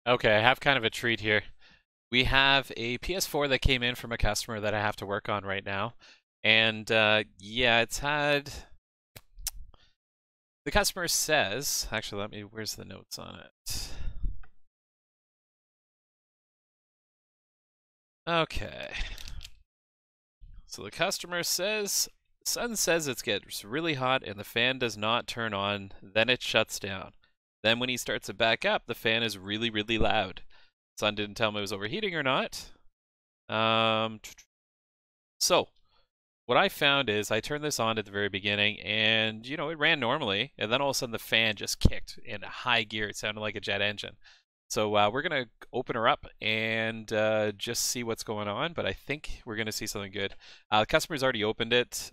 Okay, I have kind of a treat here. We have a PS4 that came in from a customer that I have to work on right now. And yeah, it's had. The customer says, actually, where's the notes on it? Okay. So the customer says, Sun says it gets really hot and the fan does not turn on, then it shuts down. Then when he starts it back up, the fan is really, really loud. Sun didn't tell him it was overheating or not. Um, so what I found is I turned this on at the very beginning and, it ran normally. And then all of a sudden the fan just kicked in high gear. It sounded like a jet engine. So we're going to open her up and just see what's going on. But I think we're going to see something good. The customer's already opened it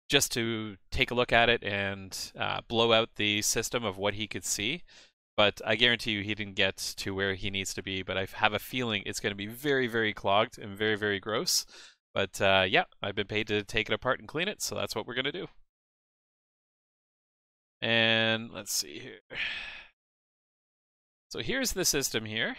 just to take a look at it and blow out the system of what he could see. But I guarantee you he didn't get to where he needs to be. But I have a feeling it's going to be very, very clogged and very, very gross. But yeah, I've been paid to take it apart and clean it, so that's what we're going to do. And let's see here. So here's the system here.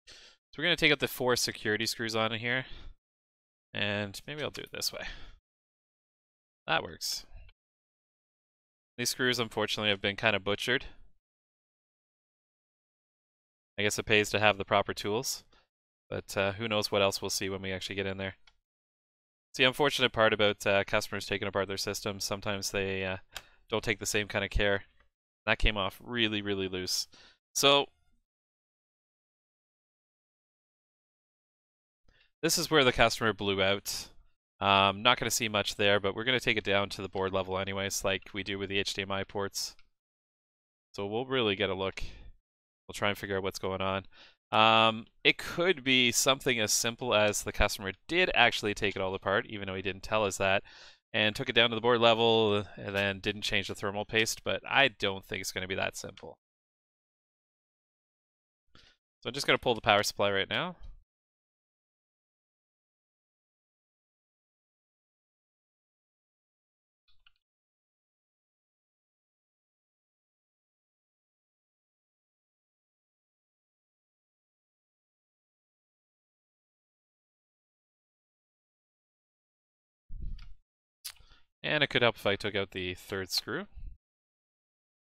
So we're going to take out the 4 security screws on here. And maybe I'll do it this way. That works. These screws, unfortunately, have been kind of butchered. I guess it pays to have the proper tools. But who knows what else we'll see when we actually get in there. It's the unfortunate part about customers taking apart their systems. Sometimes they don't take the same kind of care. That came off really, really loose. So this is where the customer blew out. Not going to see much there, but we're going to take it down to the board level anyways, like we do with the HDMI ports. So we'll really get a look. We'll try and figure out what's going on. It could be something as simple as the customer did actually take it all apart, even though he didn't tell us that, and took it down to the board level and then didn't change the thermal paste, but I don't think it's going to be that simple. So I'm just going to pull the power supply right now. And it could help if I took out the 3rd screw,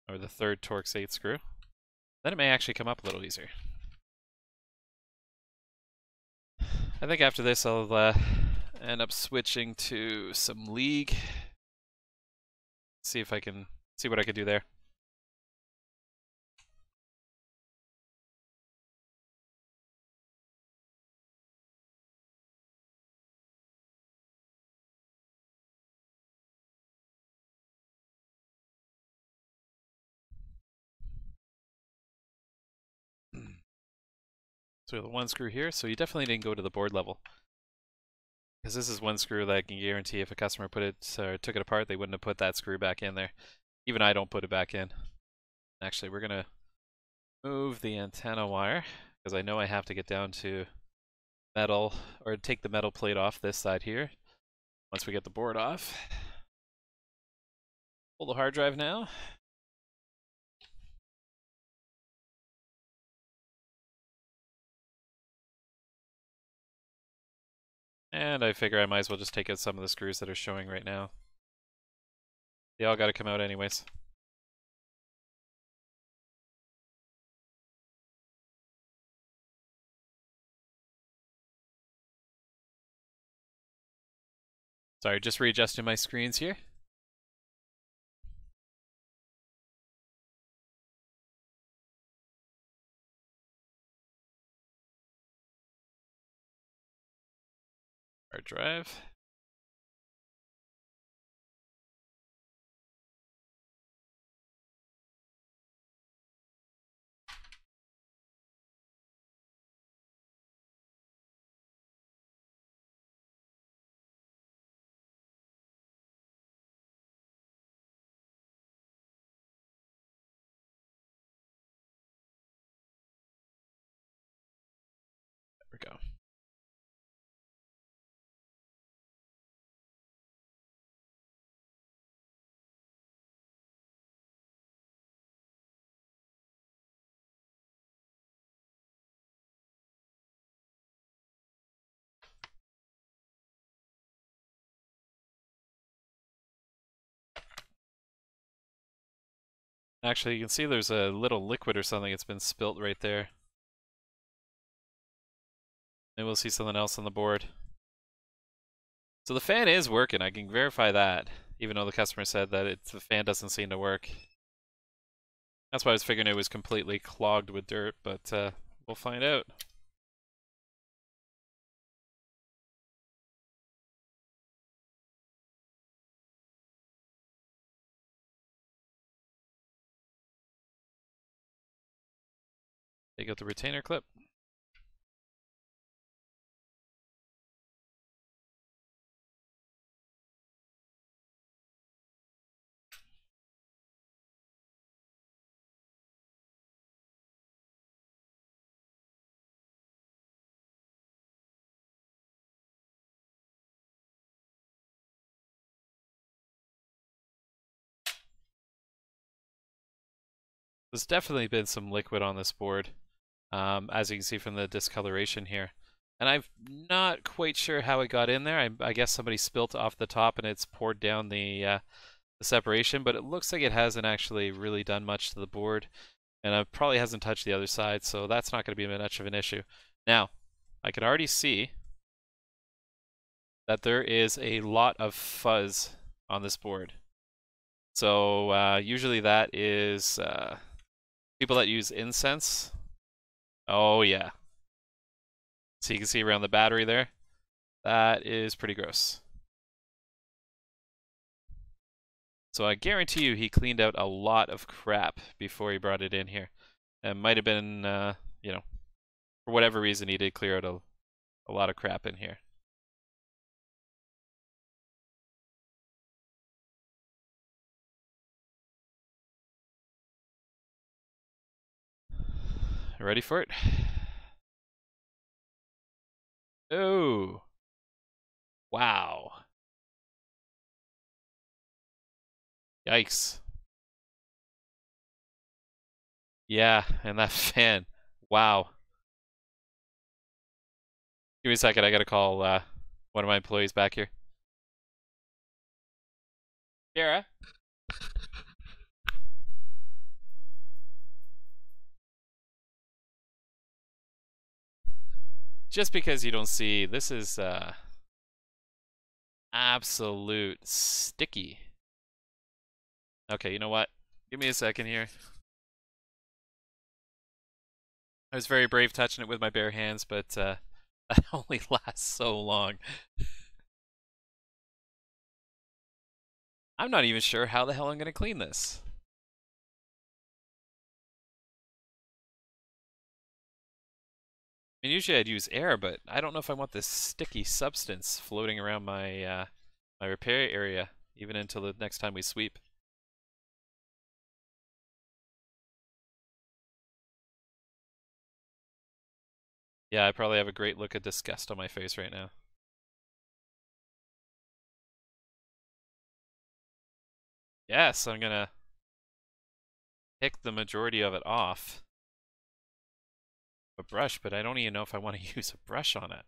or the 3rd Torx 8 screw. Then it may actually come up a little easier. I think after this I'll end up switching to some League. See if I can see what I can do there. So we have the 1 screw here, so you definitely didn't go to the board level. Because this is 1 screw that I can guarantee if a customer put it or took it apart, they wouldn't have put that screw back in there. Even I don't put it back in. Actually, we're going to move the antenna wire, because I know I have to get down to metal, or take the metal plate off this side here. Once we get the board off. Pull the hard drive now. And I figure I might as well just take out some of the screws that are showing right now. They all got to come out anyways. Sorry, just readjusting my screens here. Hard drive. we go. Actually, you can see there's a little liquid or something that's been spilt right there. Maybe we'll see something else on the board. So the fan is working. I can verify that, even though the customer said that the fan doesn't seem to work. That's why I was figuring it was completely clogged with dirt, but we'll find out. Take out the retainer clip. There's definitely been some liquid on this board, as you can see from the discoloration here. And I'm not quite sure how it got in there. I guess somebody spilt off the top and it's poured down the separation, but it looks like it hasn't actually really done much to the board, and it probably hasn't touched the other side, so that's not going to be much of an issue. Now, I can already see that there is a lot of fuzz on this board. So usually that is people that use incense. Oh yeah. So you can see around the battery there. That is pretty gross. So I guarantee you he cleaned out a lot of crap before he brought it in here. It might have been, you know, for whatever reason he did clear out a lot of crap in here. Ready for it? Oh. Wow. Yikes. Yeah, and that fan. Wow. Give me a second, I gotta call one of my employees back here. Kara? Just because you don't see, this is absolute sticky. Okay, you know what? Give me a second here. I was very brave touching it with my bare hands, but that only lasts so long. I'm not even sure how the hell I'm going to clean this. I mean, usually I'd use air, but I don't know if I want this sticky substance floating around my my repair area, even until the next time we sweep. Yeah, I probably have a great look of disgust on my face right now. Yes, I'm gonna pick the majority of it off. A brush, but I don't even know if I want to use a brush on it.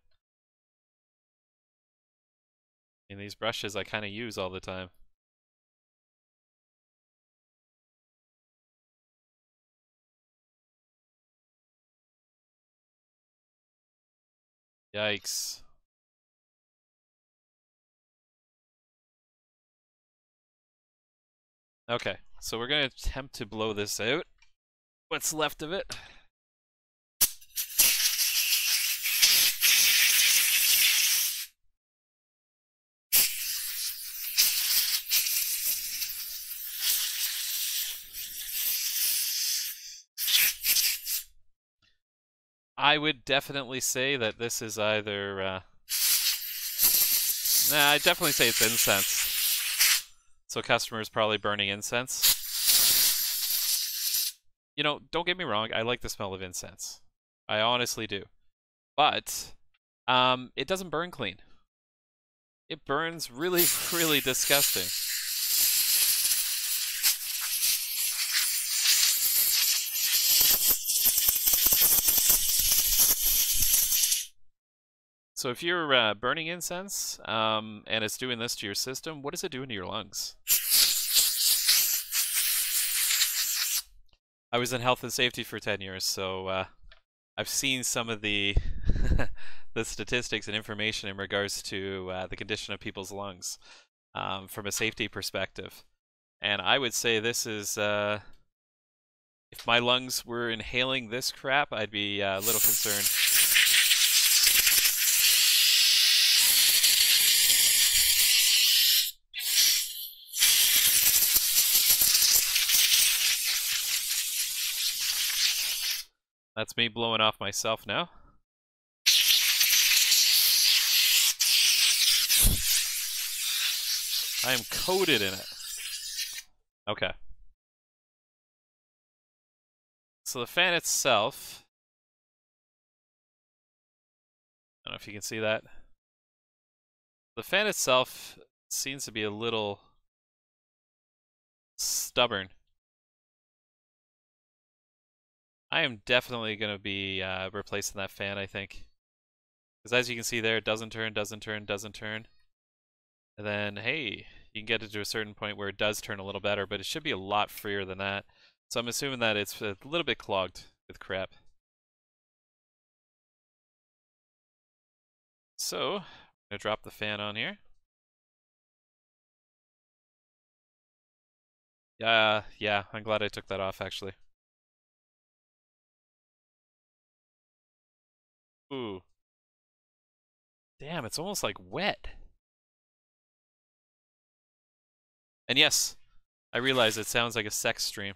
I mean, these brushes I kind of use all the time. Yikes. Okay, so we're gonna attempt to blow this out. What's left of it? I would definitely say that this is either, nah, I'd definitely say it's incense. So customers probably burning incense. You know, don't get me wrong, I like the smell of incense. I honestly do. but it doesn't burn clean. It burns really, really disgusting. So if you're burning incense and it's doing this to your system, what is it doing to your lungs? I was in health and safety for 10 years, so I've seen some of the the statistics and information in regards to the condition of people's lungs from a safety perspective. And I would say this is, if my lungs were inhaling this crap, I'd be a little concerned. That's me blowing off myself now. I am coated in it. Okay. So the fan itself, I don't know if you can see that. The fan itself seems to be a little stubborn. I am definitely going to be replacing that fan, I think. Because as you can see there, it doesn't turn, doesn't turn, doesn't turn. And then, hey, you can get it to a certain point where it does turn a little better, but it should be a lot freer than that. So I'm assuming that it's a little bit clogged with crap. So, I'm going to drop the fan on here. Yeah, I'm glad I took that off, actually. Ooh. Damn, it's almost like wet. And yes, I realize it sounds like a sex stream.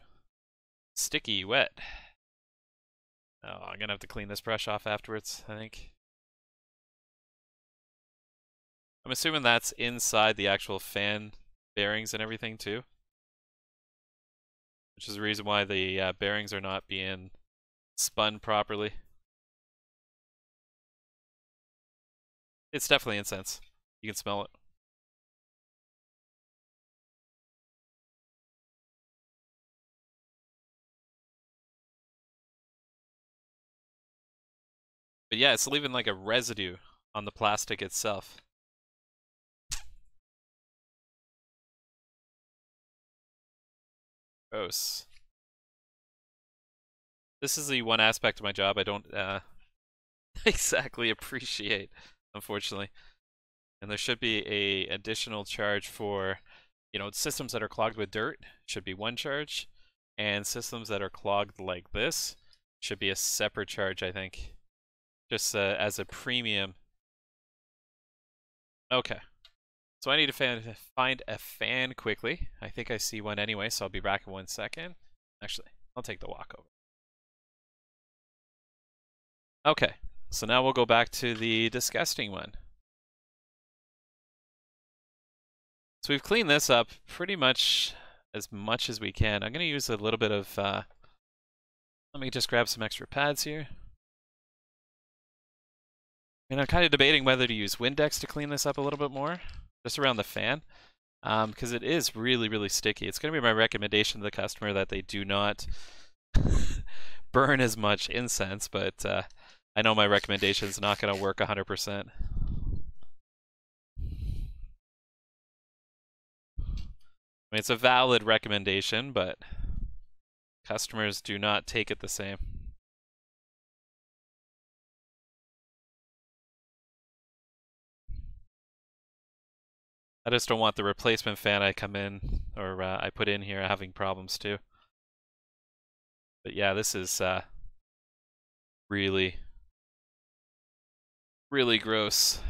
Sticky, wet. Oh, I'm gonna have to clean this brush off afterwards, I think. I'm assuming that's inside the actual fan bearings and everything too. Which is the reason why the bearings are not being spun properly. It's definitely incense. You can smell it. But yeah, it's leaving like a residue on the plastic itself. Gross. This is the one aspect of my job I don't exactly appreciate, unfortunately. And there should be a additional charge for, you know, systems that are clogged with dirt should be one charge, and systems that are clogged like this should be a separate charge, I think. Just as a premium. Okay. So I need to find a fan quickly. I think I see one anyway, so I'll be back in 1 second. Actually, I'll take the walk over. Okay, so now we'll go back to the disgusting one. So we've cleaned this up pretty much as we can. I'm going to use a little bit of, let me just grab some extra pads here. And I'm kind of debating whether to use Windex to clean this up a little bit more, just around the fan, because it is really, really sticky. It's going to be my recommendation to the customer that they do not burn as much incense, but I know my recommendation is not going to work 100%. I mean, it's a valid recommendation, but customers do not take it the same. I just don't want the replacement fan I come in, or I put in here having problems too. But yeah, this is really, really gross.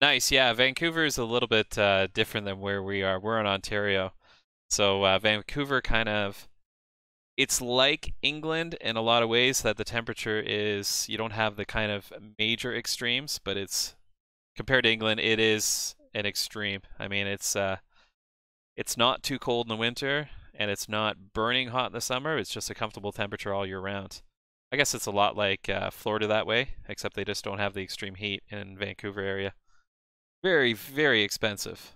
Nice, yeah, Vancouver is a little bit different than where we are. We're in Ontario. So Vancouver kind of, it's like England in a lot of ways that the temperature is, you don't have the kind of major extremes, but it's, compared to England, it is an extreme. I mean, it's not too cold in the winter, and it's not burning hot in the summer. It's just a comfortable temperature all year round. I guess it's a lot like Florida that way, except they just don't have the extreme heat in Vancouver area. Very, very expensive.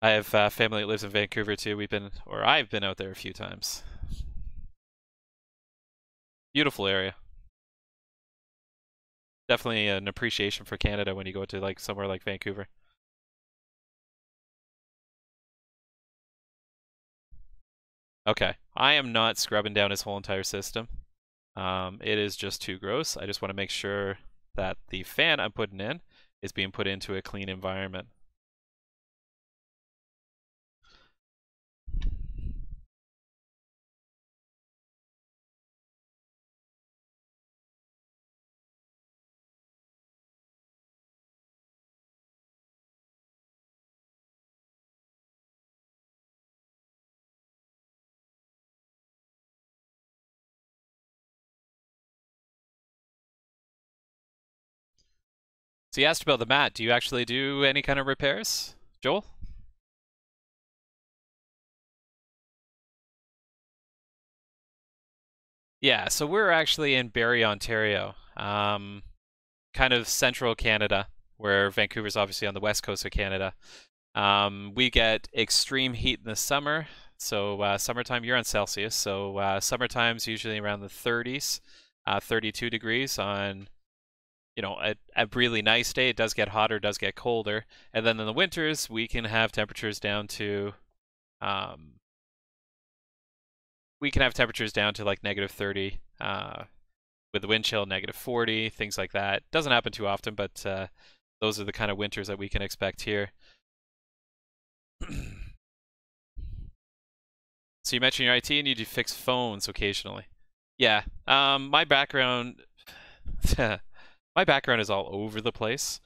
I have family that lives in Vancouver too. I've been out there a few times. Beautiful area. Definitely an appreciation for Canada when you go to like somewhere like Vancouver. Okay, I am not scrubbing down his whole entire system. It is just too gross. I just want to make sure that the fan I'm putting in is being put into a clean environment. So you asked about the mat. Do you actually do any kind of repairs, Joel? Yeah, so we're actually in Barrie, Ontario, kind of central Canada, where Vancouver's obviously on the west coast of Canada. We get extreme heat in the summer. So summertime, you're on Celsius. So summertime's usually around the 30s, 32 degrees on, a really nice day. It does get hotter, does get colder. And then in the winters, we can have temperatures down to, um, like -30, with the wind chill -40, things like that. Doesn't happen too often, but those are the kind of winters that we can expect here. So you mentioned your IT and you do fix phones occasionally. Yeah. My background, my background is all over the place.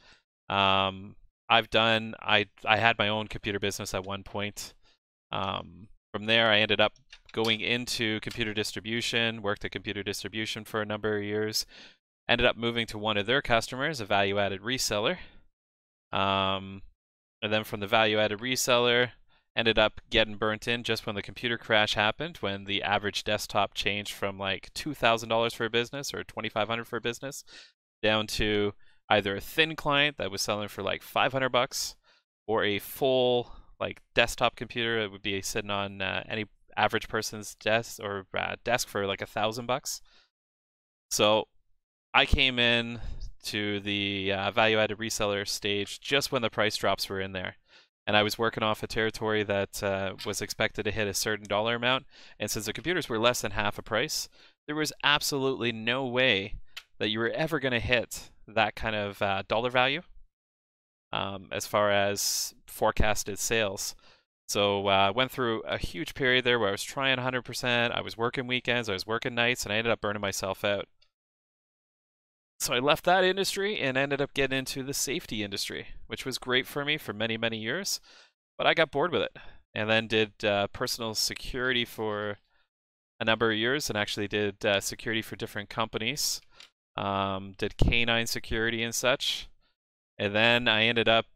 Um, I had my own computer business at one point. From there, I ended up going into computer distribution, worked at computer distribution for a number of years, ended up moving to one of their customers, a value-added reseller. Um, and then from the value-added reseller, ended up getting burnt in just when the computer crash happened, when the average desktop changed from like $2,000 for a business or $2,500 for a business down to either a thin client that was selling for like $500 or a full like desktop computer that would be sitting on any average person's desk or desk for like $1,000. So I came in to the value-added reseller stage just when the price drops were in there. And I was working off a territory that was expected to hit a certain dollar amount. And since the computers were less than half a price, there was absolutely no way that you were ever going to hit that kind of dollar value as far as forecasted sales. So I went through a huge period there where I was trying 100%. I was working weekends, I was working nights, and I ended up burning myself out. So I left that industry and ended up getting into the safety industry, which was great for me for many, many years. But I got bored with it and then did personal security for a number of years and actually did security for different companies. Did canine security and such. And then I ended up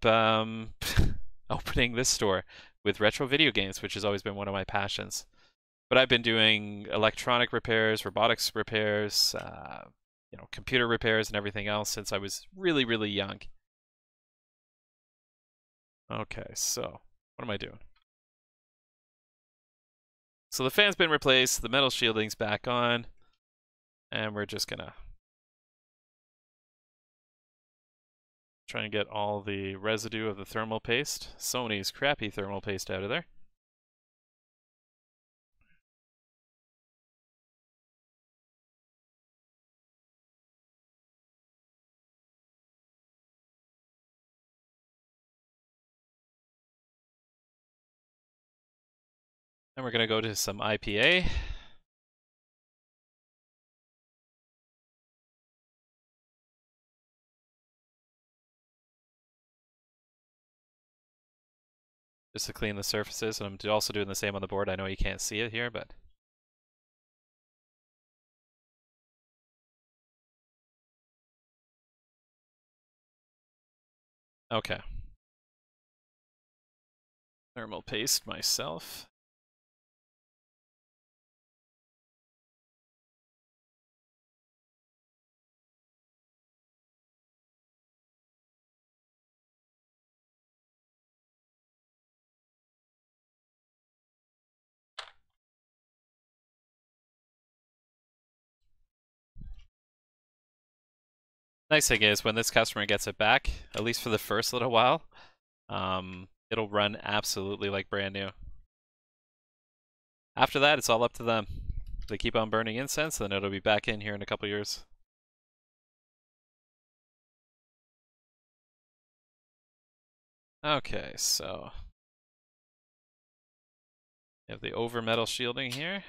opening this store with retro video games, which has always been one of my passions. But I've been doing electronic repairs, robotics repairs, computer repairs and everything else since I was really, really young. Okay, so what am I doing? So the fan's been replaced, the metal shielding's back on, and we're just gonna try and get all the residue of the thermal paste, Sony's crappy thermal paste, out of there. And we're gonna go to some IPA. Just to clean the surfaces, and I'm also doing the same on the board. I know you can't see it here, but okay. Thermal paste myself. Nice thing is when this customer gets it back, at least for the first little while, it'll run absolutely like brand new. After that, it's all up to them. If they keep on burning incense, then it'll be back in here in a couple years. Okay, so you have the over metal shielding here.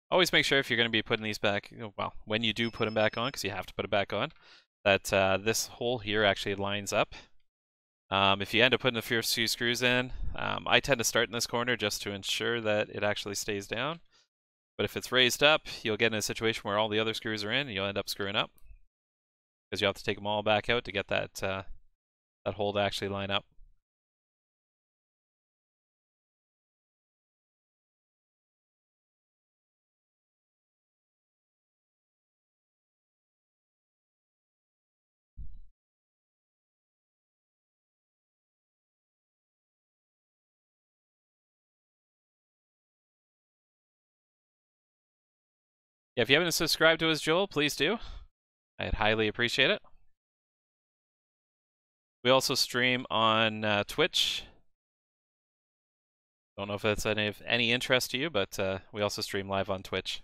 Always make sure if you're going to be putting these back, well, when you do put them back on, because you have to put it back on, that this hole here actually lines up. If you end up putting the first few screws in, I tend to start in this corner just to ensure that it actually stays down. But if it's raised up, you'll get in a situation where all the other screws are in and you'll end up screwing up. Because you have to take them all back out to get that, that hole to actually line up. Yeah, if you haven't subscribed to us, Joel, please do. I'd highly appreciate it. We also stream on Twitch. Don't know if that's any interest to you, but we also stream live on Twitch.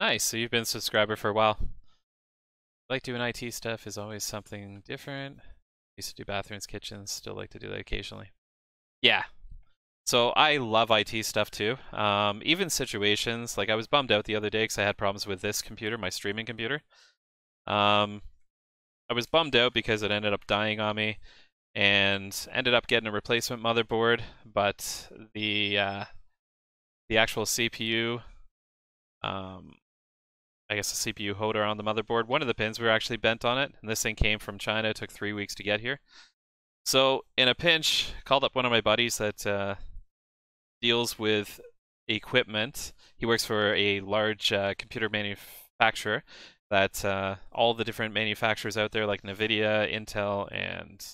Nice, so you've been a subscriber for a while. Like doing IT stuff is always something different. Used to do bathrooms, kitchens, still like to do that occasionally. Yeah. So I love IT stuff too. Even situations, like I was bummed out the other day because I had problems with this computer, my streaming computer. I was bummed out because it ended up dying on me and ended up getting a replacement motherboard, but the actual CPU, I guess the CPU holder on the motherboard, one of the pins were actually bent on it, and this thing came from China. It took 3 weeks to get here. So in a pinch, called up one of my buddies that deals with equipment. He works for a large computer manufacturer that all the different manufacturers out there like NVIDIA, Intel, and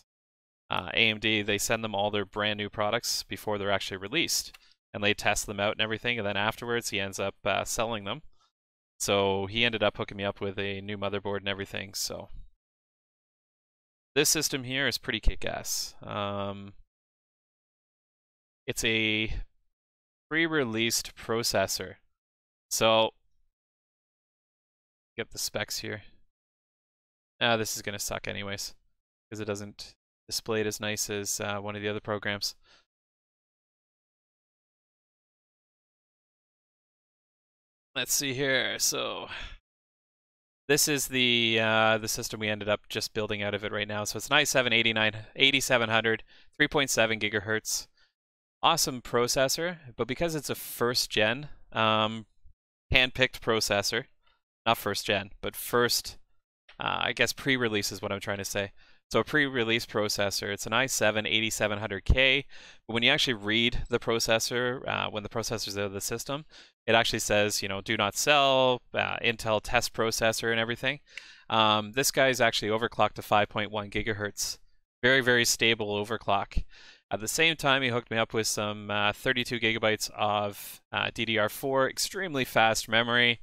AMD, they send them all their brand new products before they're actually released. And they test them out and everything, and then afterwards he ends up selling them. So he ended up hooking me up with a new motherboard and everything. So this system here is pretty kick-ass. It's a pre-released processor. So get the specs here. This is gonna suck anyways, because it doesn't display it as nice as one of the other programs. Let's see here. So this is the system we ended up just building out of it right now. So it's an i7 8700, 3.7 gigahertz. Awesome processor, but because it's a first gen, hand-picked processor, not first gen, but first, I guess pre-release is what I'm trying to say. So a pre-release processor, it's an i7 8700K, but when you actually read the processor, when the processor's out of the system, it actually says, do not sell, Intel test processor and everything. This guy is actually overclocked to 5.1 gigahertz. Very, very stable overclock. At the same time, he hooked me up with some 32 gigabytes of DDR4, extremely fast memory,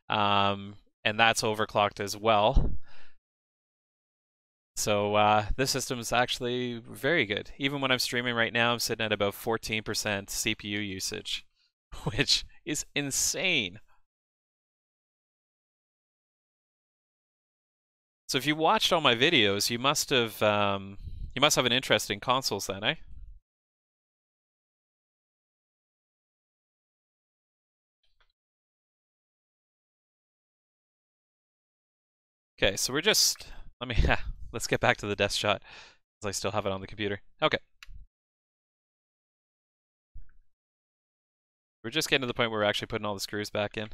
and that's overclocked as well. So this system is actually very good. Even when I'm streaming right now, I'm sitting at about 14% CPU usage, which is insane. So if you watched all my videos, you must have an interest in consoles then, eh? Okay, so we're just, let's get back to the desk shot, because I still have it on the computer. Okay. We're just getting to the point where we're actually putting all the screws back in.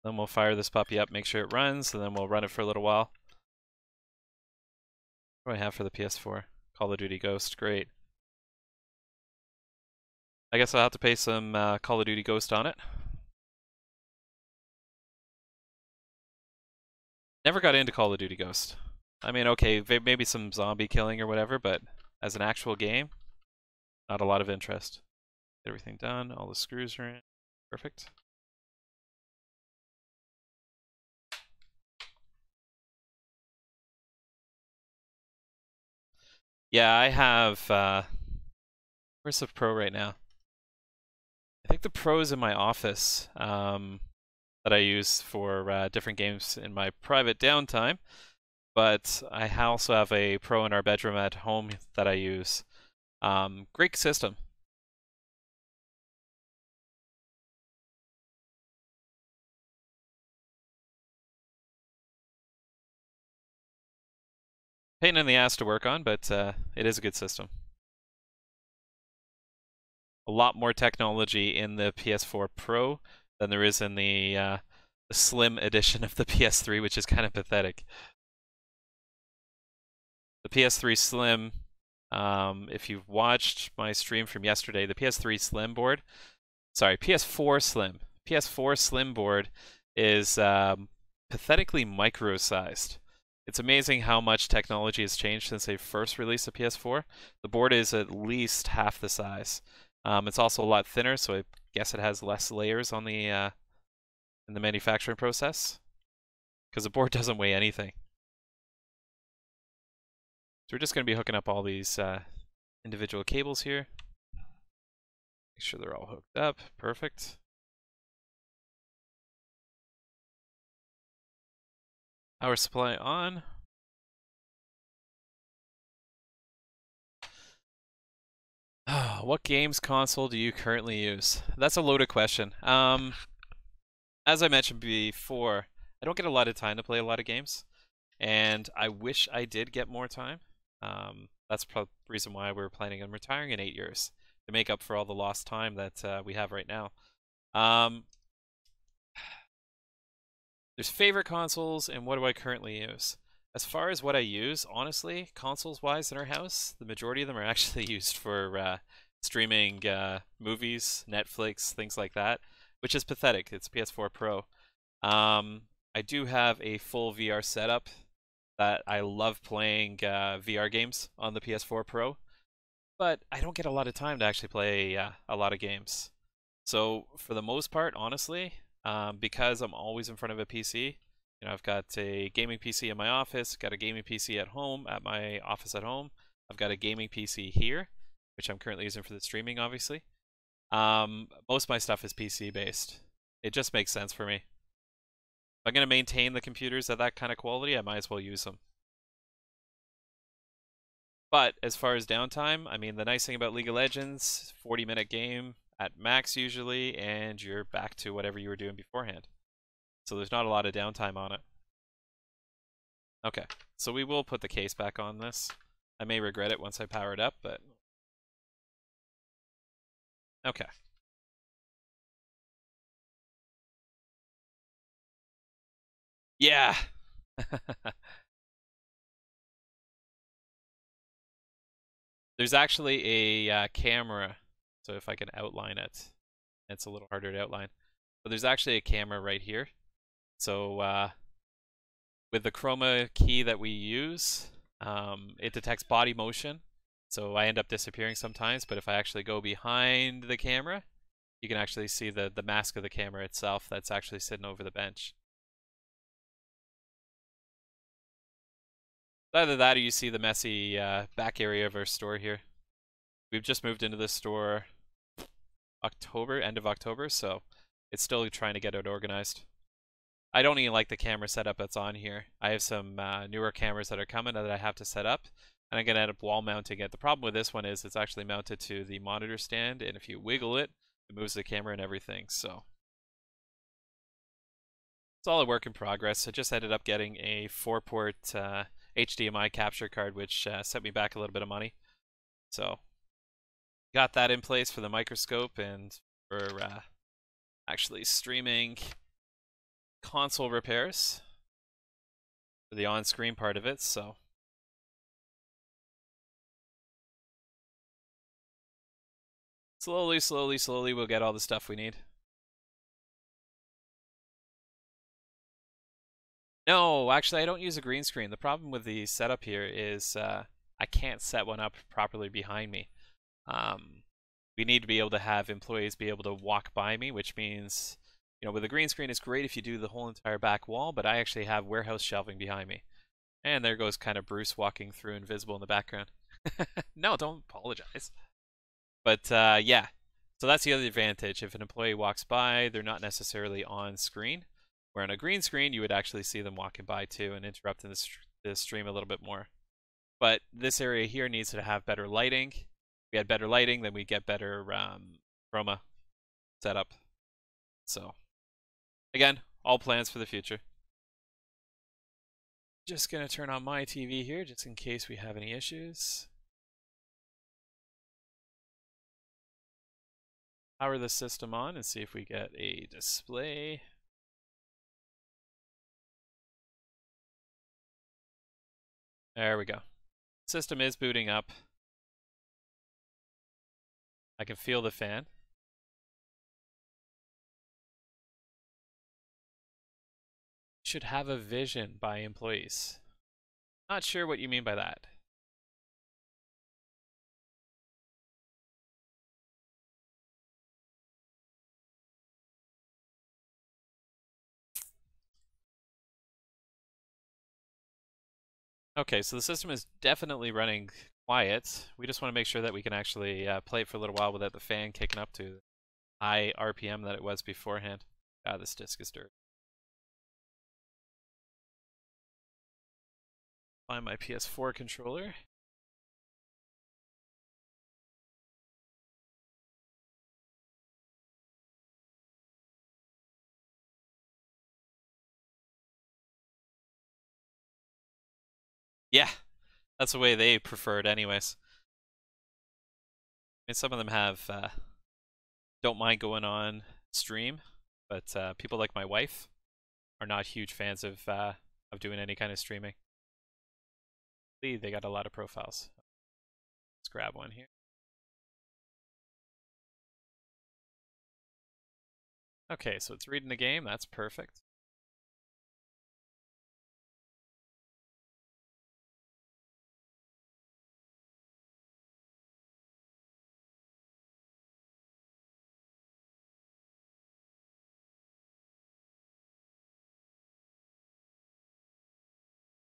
Then we'll fire this puppy up, make sure it runs, and then we'll run it for a little while. What do I have for the PS4? Call of Duty Ghost, great. I guess I'll have to pay some Call of Duty Ghost on it. Never got into Call of Duty Ghost. I mean, okay, maybe some zombie killing or whatever, but as an actual game, not a lot of interest. Get everything done, all the screws are in. Perfect. Yeah, I have, where's the Pro right now? I think the Pro is in my office that I use for different games in my private downtime. But I also have a Pro in our bedroom at home that I use. Great system. Pain in the ass to work on, but it is a good system. A lot more technology in the PS4 Pro than there is in the Slim edition of the PS3, which is kind of pathetic. The PS3 Slim, if you've watched my stream from yesterday, the PS3 Slim board, sorry, PS4 Slim. PS4 Slim board is pathetically micro-sized. It's amazing how much technology has changed since they first released the PS4. The board is at least half the size. It's also a lot thinner, so I guess it has less layers on the in the manufacturing process, because the board doesn't weigh anything. So we're just going to be hooking up all these individual cables here. Make sure they're all hooked up. Perfect. Power supply on. What games console do you currently use? That's a loaded question. As I mentioned before, I don't get a lot of time to play a lot of games, and I wish I did get more time. That's probably the reason why we're planning on retiring in 8 years, to make up for all the lost time that we have right now. There's favorite consoles and what do I currently use? As far as what I use, honestly, consoles-wise in our house, the majority of them are actually used for streaming movies, Netflix, things like that, which is pathetic. It's PS4 Pro. I do have a full VR setup that I love playing VR games on the PS4 Pro, but I don't get a lot of time to actually play a lot of games. So for the most part, honestly, because I'm always in front of a PC, I've got a gaming PC in my office, got a gaming PC at home, at my office at home. I've got a gaming PC here, which I'm currently using for the streaming, obviously. Most of my stuff is PC based. It just makes sense for me. If I'm going to maintain the computers at that kind of quality, I might as well use them. But as far as downtime, I mean, the nice thing about League of Legends, 40-minute game at max usually, and you're back to whatever you were doing beforehand. So there's not a lot of downtime on it. Okay, so we will put the case back on this. I may regret it once I power it up, but... Okay. Yeah! There's actually a camera, so if I can outline it, it's a little harder to outline. But there's actually a camera right here. So with the chroma key that we use, it detects body motion. So I end up disappearing sometimes, but if I actually go behind the camera, you can actually see the mask of the camera itself that's actually sitting over the bench. Either that or you see the messy back area of our store here. We've just moved into this store end of October, so it's still trying to get it organized. I don't even like the camera setup that's on here. I have some newer cameras that are coming that I have to set up, and I'm going to end up wall mounting it. The problem with this one is it's actually mounted to the monitor stand, and if you wiggle it, it moves the camera and everything, so It's all a work in progress. I just ended up getting a 4-port HDMI capture card, which set me back a little bit of money. So got that in place for the microscope and for actually streaming console repairs for the on-screen part of it. So slowly, we'll get all the stuff we need. No, actually, I don't use a green screen. The problem with the setup here is I can't set one up properly behind me. We need to be able to have employees be able to walk by me, which means, with a green screen, it's great if you do the whole entire back wall, but I actually have warehouse shelving behind me. And there goes kind of Bruce walking through invisible in the background. No, don't apologize. But yeah, so that's the other advantage. If an employee walks by, they're not necessarily on screen. Where on a green screen, you would actually see them walking by too and interrupting the stream a little bit more. But this area here needs to have better lighting. If we had better lighting, then we get better chroma setup. So, again, all plans for the future. Just gonna turn on my TV here, just in case we have any issues. Power the system on and see if we get a display. There we go. System is booting up. I can feel the fan. Should have a vision by employees. Not sure what you mean by that. Okay, so the system is definitely running quiet. We just want to make sure that we can actually play it for a little while without the fan kicking up to the high RPM that it was beforehand. Ah, this disc is dirty. Find my PS4 controller. Yeah, that's the way they prefer it anyways. I mean, some of them have don't mind going on stream, but people like my wife are not huge fans of doing any kind of streaming. They got a lot of profiles. Let's grab one here. Okay, so it's reading the game. That's perfect.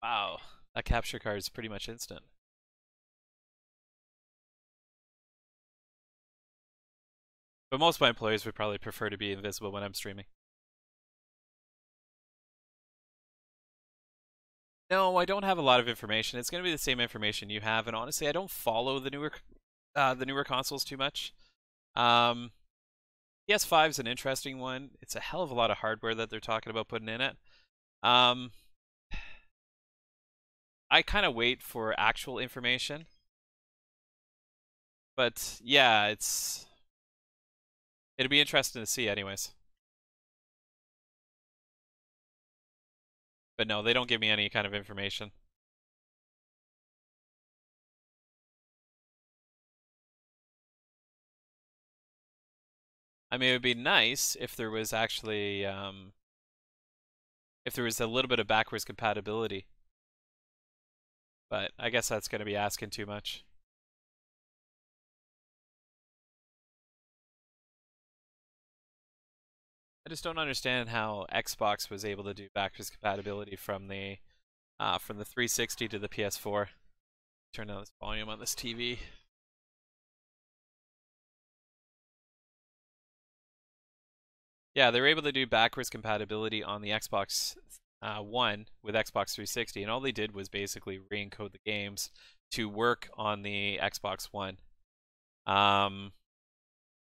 Wow, that capture card is pretty much instant. But most of my employees would probably prefer to be invisible when I'm streaming. No, I don't have a lot of information. It's going to be the same information you have, and honestly, I don't follow the newer consoles too much. PS5 is an interesting one. It's a hell of a lot of hardware that they're talking about putting in it. I kind of wait for actual information. But yeah, it'll be interesting to see anyways. But no, they don't give me any kind of information. I mean, it would be nice if there was actually if there was a little bit of backwards compatibility. But I guess that's going to be asking too much. I just don't understand how Xbox was able to do backwards compatibility from the 360 to the PS4. Turn down this volume on this TV. Yeah, they were able to do backwards compatibility on the Xbox One with Xbox 360, and all they did was basically re-encode the games to work on the Xbox One.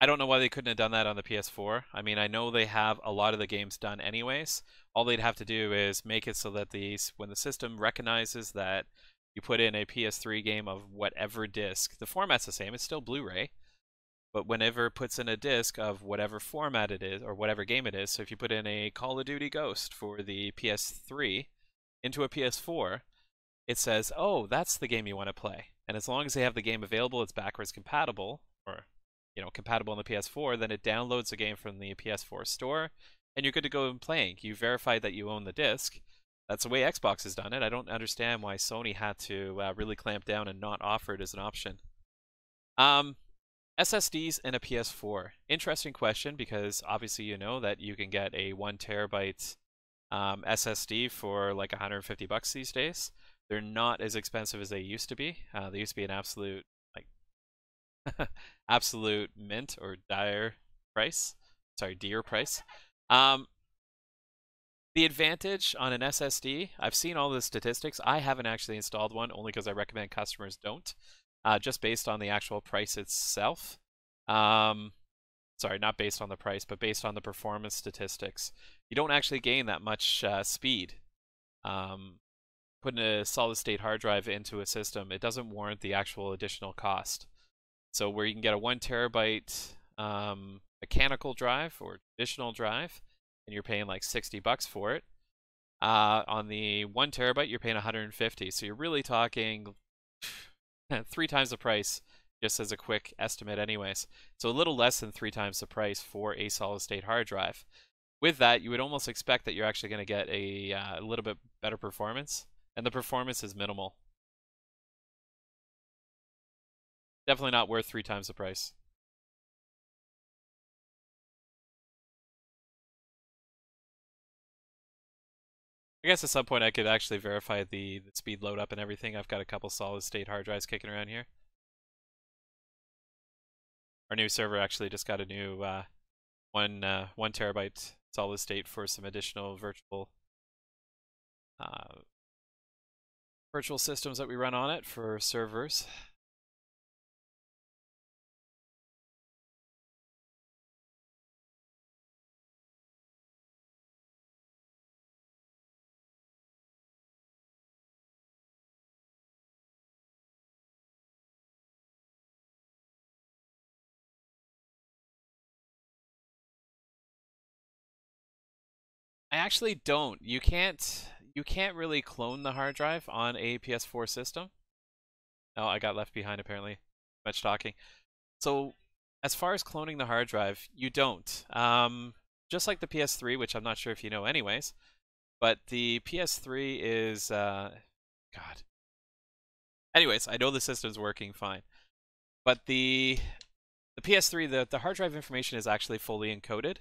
I don't know why they couldn't have done that on the PS4. I mean, I know they have a lot of the games done anyways. All they'd have to do is make it so that when the system recognizes that you put in a PS3 game of whatever disc, the format's the same, it's still Blu-ray, but whenever it puts in a disc of whatever format it is, or whatever game it is, so if you put in a Call of Duty Ghost for the PS3 into a PS4, it says, oh, that's the game you want to play. And as long as they have the game available, it's backwards compatible, or compatible on the PS4, then it downloads the game from the PS4 store, and you're good to go and playing. You verify that you own the disc. That's the way Xbox has done it. I don't understand why Sony had to really clamp down and not offer it as an option. SSDs in a PS4. Interesting question, because obviously you know that you can get a 1 terabyte SSD for like $150 these days. They're not as expensive as they used to be. They used to be an absolute absolute mint or dire price. Sorry, dear price. The advantage on an SSD, I've seen all the statistics. I haven't actually installed one, only because I recommend customers don't, just based on the actual price itself. Sorry, not based on the price, but based on the performance statistics. You don't actually gain that much speed. Putting a solid-state hard drive into a system, it doesn't warrant the actual additional cost. So where you can get a 1 terabyte mechanical drive or traditional drive, and you're paying like $60 for it, on the 1 terabyte you're paying $150. So you're really talking 3 times the price, just as a quick estimate anyways. So a little less than 3 times the price for a solid-state hard drive. With that, you would almost expect that you're actually going to get a little bit better performance, and the performance is minimal. Definitely not worth 3 times the price. I guess at some point I could actually verify the speed load up and everything. I've got a couple solid state hard drives kicking around here. Our new server actually just got a new 1 terabyte solid state for some additional virtual systems that we run on it for servers. I actually don't. You can't really clone the hard drive on a PS4 system. Oh, I got left behind apparently. Much talking. So as far as cloning the hard drive, you don't. Just like the PS3, which I'm not sure if you know anyways, but the PS3 is God. Anyways, I know the system's working fine. But the PS3, the hard drive information is actually fully encoded.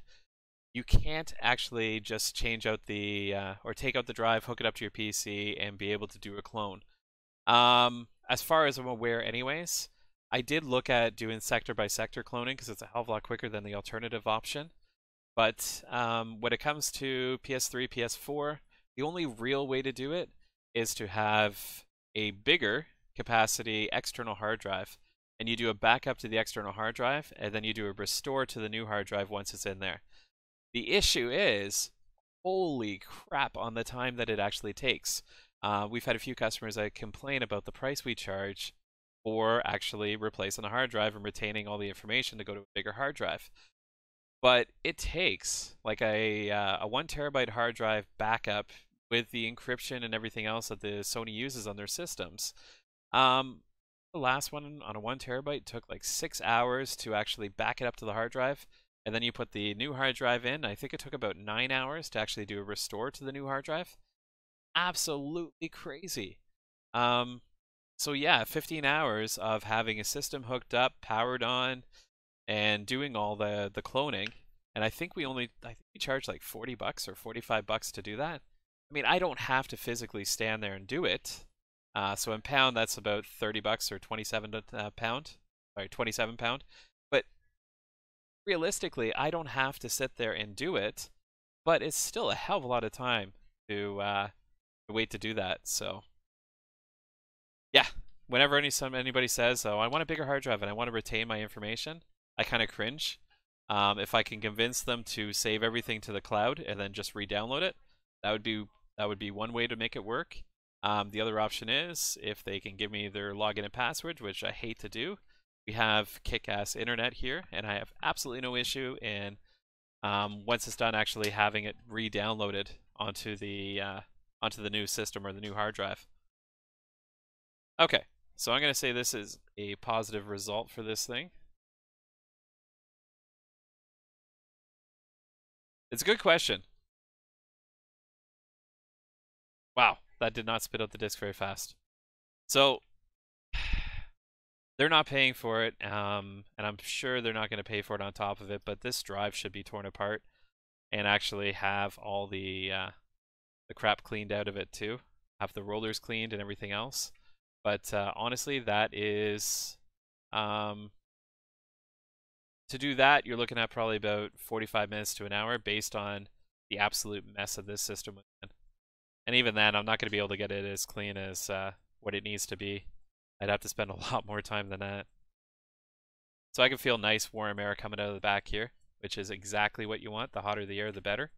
You can't actually just change out the or take out the drive, hook it up to your PC, and be able to do a clone. As far as I'm aware, anyways, I did look at doing sector by sector cloning because it's a hell of a lot quicker than the alternative option. But when it comes to PS3, PS4, the only real way to do it is to have a bigger capacity external hard drive, and you do a backup to the external hard drive, and then you do a restore to the new hard drive once it's in there. The issue is, holy crap on the time that it actually takes. We've had a few customers that complain about the price we charge for actually replacing a hard drive and retaining all the information to go to a bigger hard drive. But it takes like a 1 terabyte hard drive backup with the encryption and everything else that the Sony uses on their systems. The last one on a 1 terabyte took like 6 hours to actually back it up to the hard drive. And then you put the new hard drive in. I think it took about 9 hours to actually do a restore to the new hard drive. Absolutely crazy. So yeah, 15 hours of having a system hooked up, powered on, and doing all the cloning. And I think we charge like $40 or $45 to do that. I mean, I don't have to physically stand there and do it. So in pound, that's about $30 or 27 pound. Sorry, 27 pound. But realistically, I don't have to sit there and do it, but it's still a hell of a lot of time to wait to do that. So, yeah, whenever anybody says, "Oh, I want a bigger hard drive and I want to retain my information," I kind of cringe. If I can convince them to save everything to the cloud and then just re-download it, that would be one way to make it work. The other option is if they can give me their login and password, which I hate to do. We have kick-ass internet here, and I have absolutely no issue in once it's done actually having it re-downloaded onto the new system or the new hard drive. Okay, so I'm going to say this is a positive result for this thing. It's a good question. Wow, that did not spit out the disk very fast. So they're not paying for it, and I'm sure they're not going to pay for it on top of it, but this drive should be torn apart and actually have all the crap cleaned out of it too. Have the rollers cleaned and everything else. But honestly, that is to do that, you're looking at probably about 45 minutes to an hour based on the absolute mess of this system. And even then, I'm not going to be able to get it as clean as what it needs to be. I'd have to spend a lot more time than that. So I can feel nice warm air coming out of the back here, which is exactly what you want. The hotter the air, the better.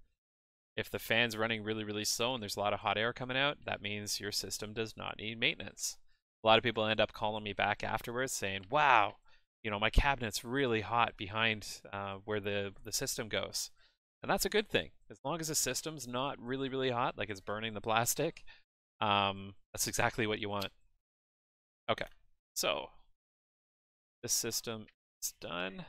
If the fan's running really, really slow and there's a lot of hot air coming out, that means your system does not need maintenance. A lot of people end up calling me back afterwards saying, wow, you know, my cabinet's really hot behind where the system goes. And that's a good thing. As long as the system's not really, really hot, like it's burning the plastic, that's exactly what you want. Okay, so this system is done.